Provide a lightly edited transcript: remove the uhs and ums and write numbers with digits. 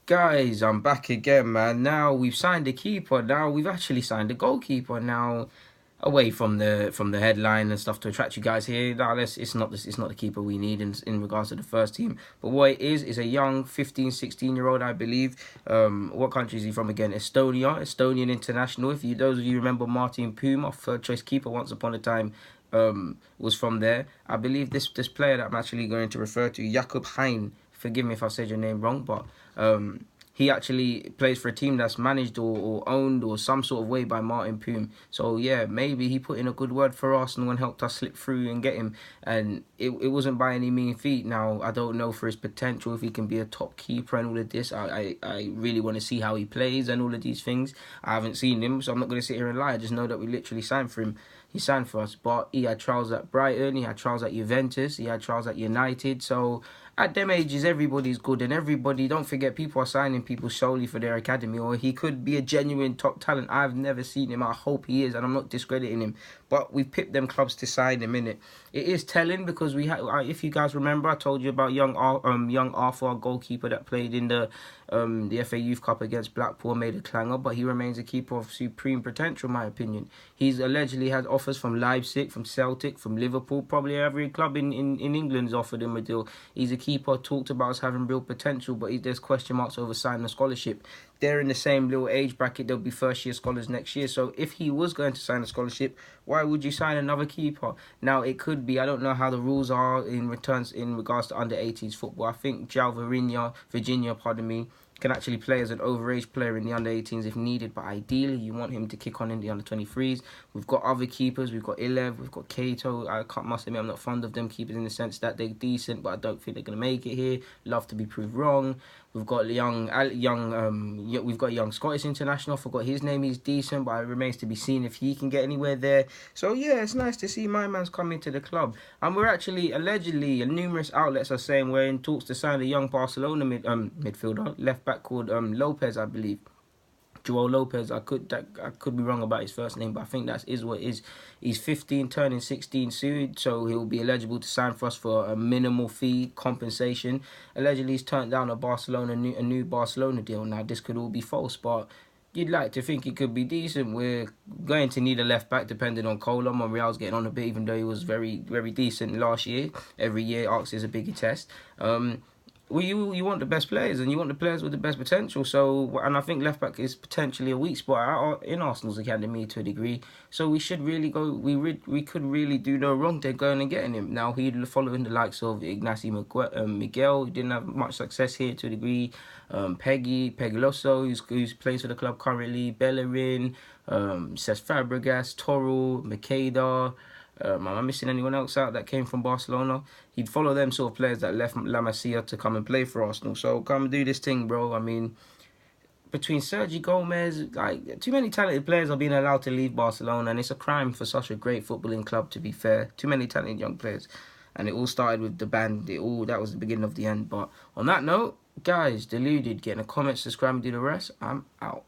Guys, I'm back again, man. Now we've signed a keeper. Now we've actually signed a goalkeeper. Now, away from the headline and stuff to attract you guys here. Now, it's not the keeper we need in regards to the first team. But what it is a young 15, 16-year-old, I believe. What country is he from again? Estonia, Estonian international. If you those of you remember Martin Pum, our third choice keeper once upon a time, was from there. I believe this player that I'm actually going to refer to, Jakob Hein. Forgive me if I said your name wrong, but he actually plays for a team that's managed or owned or some sort of way by Martin Pum. So yeah, maybe he put in a good word for Arsenal and helped us slip through and get him. And it wasn't by any mean feat. Now, I don't know for his potential if he can be a top keeper and all of this. I really want to see how he plays and all of these things. I haven't seen him, so I'm not going to sit here and lie. I just know that we literally signed for him. He signed for us, but he had trials at Brighton, he had trials at Juventus, he had trials at United. So at them ages, everybody's good, and everybody, don't forget, people are signing people solely for their academy, or he could be a genuine top talent. I've never seen him. I hope he is, and I'm not discrediting him. But we've picked them clubs to sign him, innit? It is telling because we had, if you guys remember, I told you about young Arthur, our goalkeeper that played in the FA Youth Cup against Blackpool, made a clanger, but he remains a keeper of supreme potential, in my opinion. He's allegedly had offers from Leipzig, from Celtic, from Liverpool. Probably every club in England's offered him a deal. He's a keeper talked about as having real potential, but there's question marks over signing a scholarship. They're in the same little age bracket. They'll be first-year scholars next year. So if he was going to sign a scholarship, why would you sign another keeper? Now, it could be, I don't know how the rules are in regards to under-18s football. I think Virginia, can actually play as an overage player in the under-18s if needed, but ideally you want him to kick on in the under-23s. We've got other keepers. We've got Ilev, we've got Kato. Must admit, I'm not fond of them keepers in the sense that they're decent, but I don't think they're going to make it here. Love to be proved wrong. We've got we've got a young Scottish international. I forgot his name. He's decent, but it remains to be seen if he can get anywhere there. So yeah, it's nice to see my man's coming to the club. And we're actually allegedly, and numerous outlets are saying we're in talks to sign a young Barcelona midfielder, left back called Lopez, I believe. Joel Lopez. I could be wrong about his first name, but I think that is what it is. He's 15, turning 16 soon, so he'll be eligible to sign for us for a minimal fee compensation. Allegedly, he's turned down a new Barcelona deal. Now, this could all be false, but you'd like to think it could be decent. We're going to need a left back depending on Cola. Monreal's getting on a bit, even though he was very, very decent last year. Every year, Arcs is a bigger test. You want the best players, and you want the players with the best potential. So, and I think left back is potentially a weak spot in Arsenal's academy to a degree. So we should really go. We could really do no wrong. They're going and getting him. Now he'd following the likes of Ignacio Miguel, who didn't have much success here to a degree. Peguloso, who's plays for the club currently. Bellerin, Cesc Fabregas, Toro, Makeda. Am I missing anyone else out that came from Barcelona? He'd follow them sort of players that left La Masia to come and play for Arsenal. So come do this thing, bro. I mean, between Sergi Gomez, like, too many talented players are being allowed to leave Barcelona, and it's a crime for such a great footballing club, to be fair. Too many talented young players. And it all started with the band. That was the beginning of the end. But on that note, guys, Deluded, get in the comments, subscribe, and do the rest. I'm out.